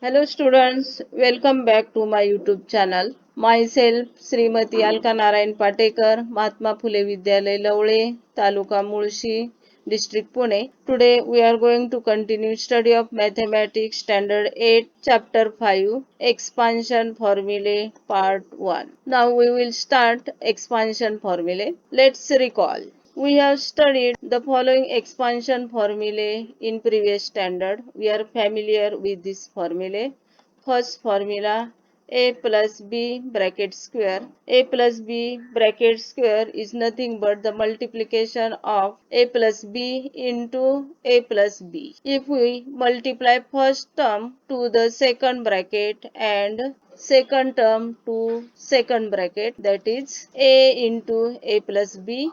Hello students, welcome back to my YouTube channel. Myself Srimati Alka Narayan Patekar, Mahatma Phule Vidyalay Lavle, Taluka Mulshi, District Pune. Today we are going to continue study of Mathematics Standard 8, Chapter 5, Expansion Formulae Part 1. Now we will start expansion formulae. Let's recall. We have studied the following expansion formulae in previous standard. We are familiar with this formulae. First formula a plus b bracket square. A plus b bracket square is nothing but the multiplication of a plus b into a plus b. If we multiply first term to the second bracket and second term to second bracket, that is a into a plus b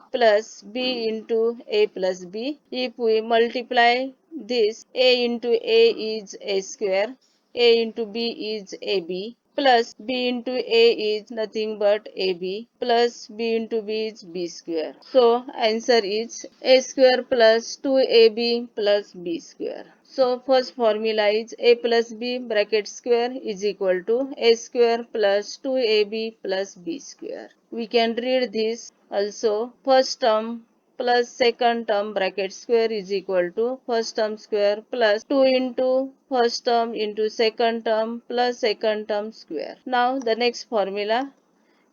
into a plus b. If we multiply this, a into a is a square, a into b is ab, plus b into a is nothing but ab, plus b into b is b square. So answer is a square plus 2ab plus b square. So first formula is a plus b bracket square is equal to a square plus 2ab plus b square. We can read this also. First term plus second term bracket square is equal to first term square plus 2 into first term into second term plus second term square. Now the next formula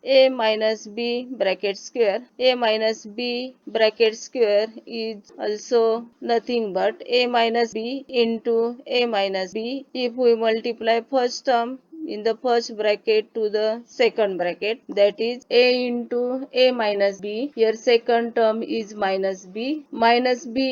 a minus b bracket square. A minus b bracket square is also nothing but a minus b into a minus b. If we multiply first term in the first bracket to the second bracket, that is a into a minus b. Here second term is minus b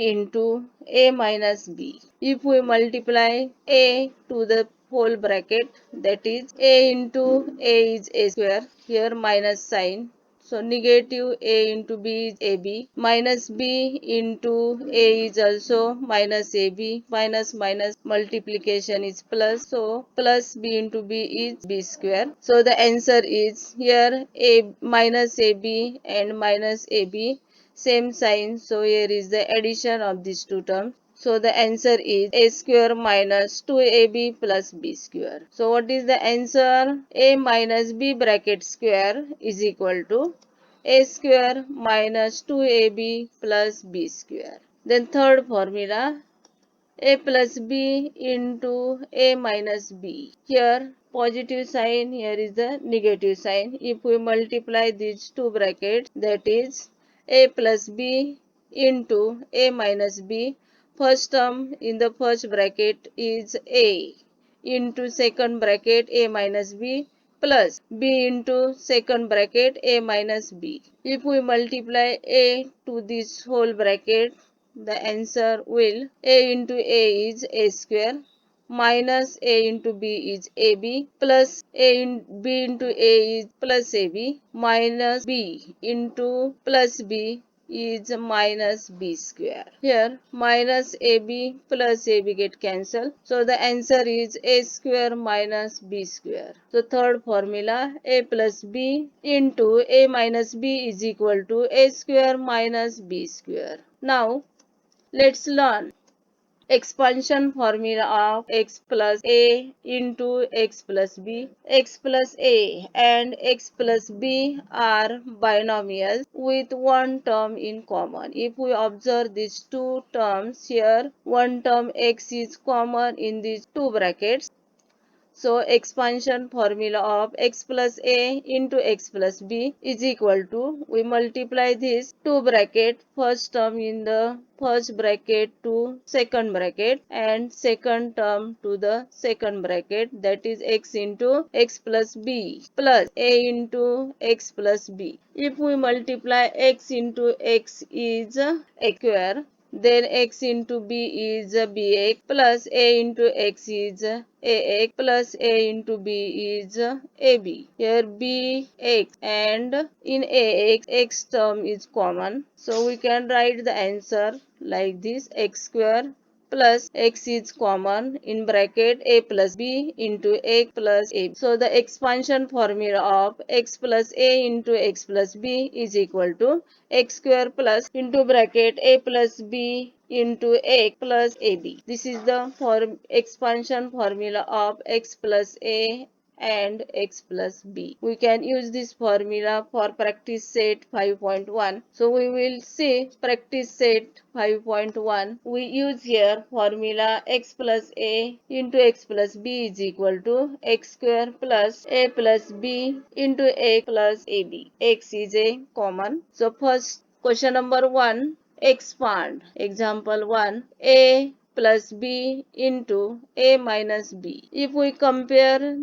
into a minus b. If we multiply a to the whole bracket, that is a into a is a square, here minus sign, so negative a into b is ab, minus b into a is also minus ab, minus minus multiplication is plus, so plus b into b is b square. So the answer is here a minus ab and minus ab same sign, so here is the addition of these two terms. So the answer is a square minus 2ab plus b square. So what is the answer? A minus b bracket square is equal to a square minus 2ab plus b square. Then third formula, a plus b into a minus b. Here positive sign, here is the negative sign. If we multiply these two brackets, that is a plus b into a minus b. First term in the first bracket is a into second bracket a minus b plus b into second bracket a minus b. If we multiply a to this whole bracket, the answer will a into a is a square minus a into b is ab plus b into a is plus ab minus b into plus b is minus b square. Here minus ab plus ab get cancelled. So the answer is a square minus b square. So third formula, a plus b into a minus b is equal to a square minus b square. Now let's learn expansion formula of x plus a into x plus b. X plus a and x plus b are binomials with one term in common. If we observe these two terms here, one term x is common in these two brackets. So expansion formula of x plus a into x plus b is equal to, we multiply this two bracket, first term in the first bracket to second bracket and second term to the second bracket, that is x into x plus b plus a into x plus b. If we multiply x into x is x square, then x into b is bx plus a into x is ax plus a into b is ab. Here bx and in ax, x term is common. So we can write the answer like this, x square plus x is common in bracket a plus b into x plus a. So the expansion formula of x plus a into x plus b is equal to x square plus into bracket a plus b into x plus ab. This is the expansion formula of x plus a and x plus b. We can use this formula for practice set 5.1. So we will see practice set 5.1. We use here formula x plus a into x plus b is equal to x square plus a plus b into a plus ab. X is a common. So first question number 1, expand. Example 1, a plus b into a minus b. If we compare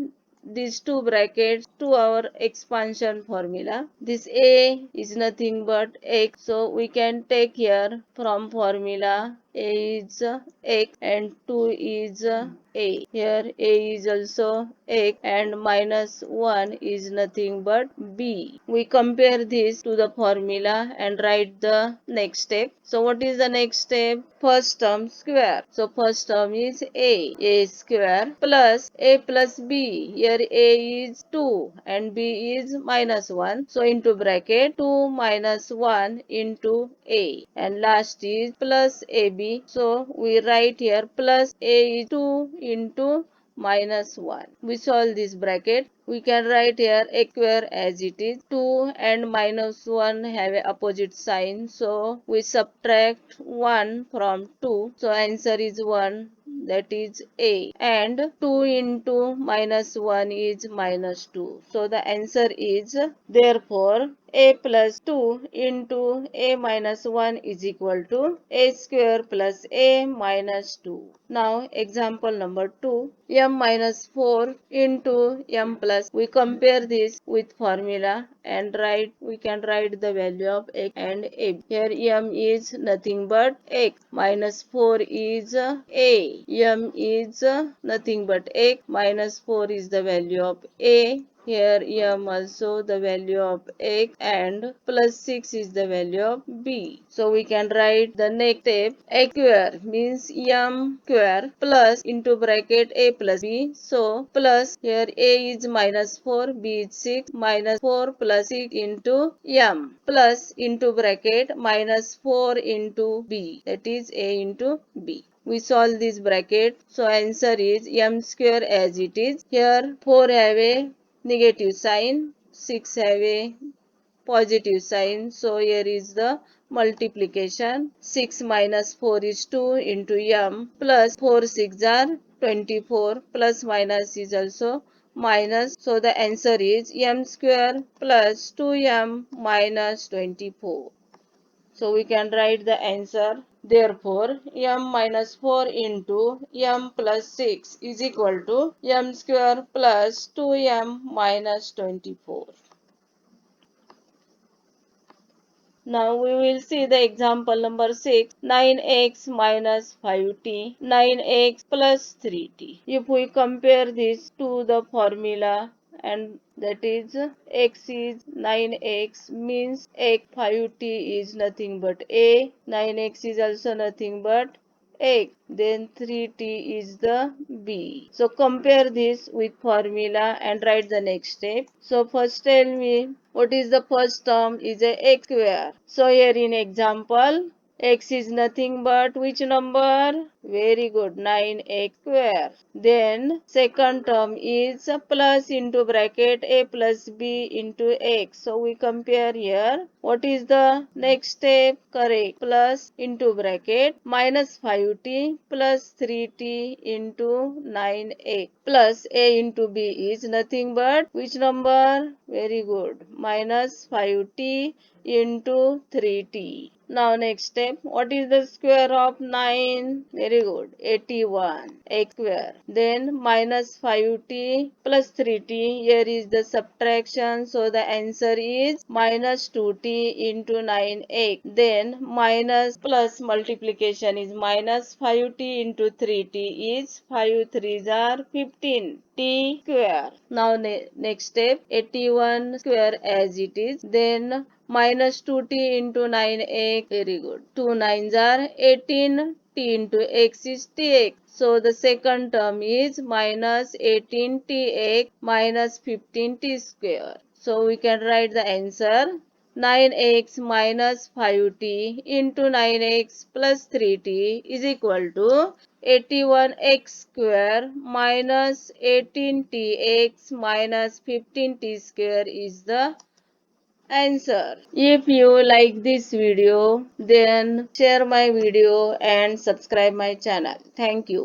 these two brackets to our expansion formula, this a is nothing but x, so we can take here from formula a is x and 2 is a. Here a is also x and minus 1 is nothing but b. We compare this to the formula and write the next step. So what is the next step? First term square. So first term is a square plus a plus b. Here a is 2 and b is minus 1. So into bracket 2 minus 1 into a, and last is plus ab. So we write here plus a is 2 into minus 1. We solve this bracket. We can write here a square as it is. 2 and minus 1 have a opposite sign. So we subtract 1 from 2. So answer is 1, that is a. And 2 into minus 1 is minus 2. So the answer is therefore a plus 2 into a minus 1 is equal to a square plus a minus 2. Now example number 2, m minus 4 into m plus. We compare this with formula and we can write the value of x and a. Here m is nothing but x, minus 4 is a, m is nothing but x, minus 4 is the value of a. Here m also the value of x and plus 6 is the value of b. So we can write the next step. A square means m square plus into bracket a plus b. So plus here a is minus 4, b is 6, minus 4 plus 6 into m plus into bracket minus 4 into b, that is a into b. We solve this bracket. So answer is m square as it is. Here 4 have a negative sign, 6 have a positive sign. So here is the multiplication. 6 minus 4 is 2 into m plus 4 6 are 24, plus minus is also minus. So the answer is m square plus 2m minus 24. So we can write the answer. Therefore, m minus 4 into m plus 6 is equal to m square plus 2m minus 24. Now we will see the example number 6. 9x minus 5t, 9x plus 3t. If we compare this to the formula, and that is x is 9x means x 5t is nothing but a, 9x is also nothing but x, then 3t is the b. So compare this with formula and write the next step. So first tell me what is the first term is a x square. So here in example x is nothing but which number? Very good, 9x square. Then second term is a plus into bracket a plus b into x. So we compare here. What is the next step? Correct. Plus into bracket minus 5t plus 3t into 9x plus a into b is nothing but which number? Very good. Minus 5t into 3t. Now next step, what is the square of 9? Very good, 81 x square. Then minus 5t plus 3t, here is the subtraction, so the answer is minus 2t into 9x. Then minus plus multiplication is minus 5t into 3t is 5 3s are 15 t square. Now next step, 81 square as it is. Then minus 2t into 9x. Very good. 2 9s are 18. T into x is tx. So the second term is minus 18tx minus 15t square. So we can write the answer. 9x minus 5t into 9x plus 3t is equal to 81x square minus 18tx minus 15t square is the answer. If you like this video, then share my video and subscribe my channel. Thank you.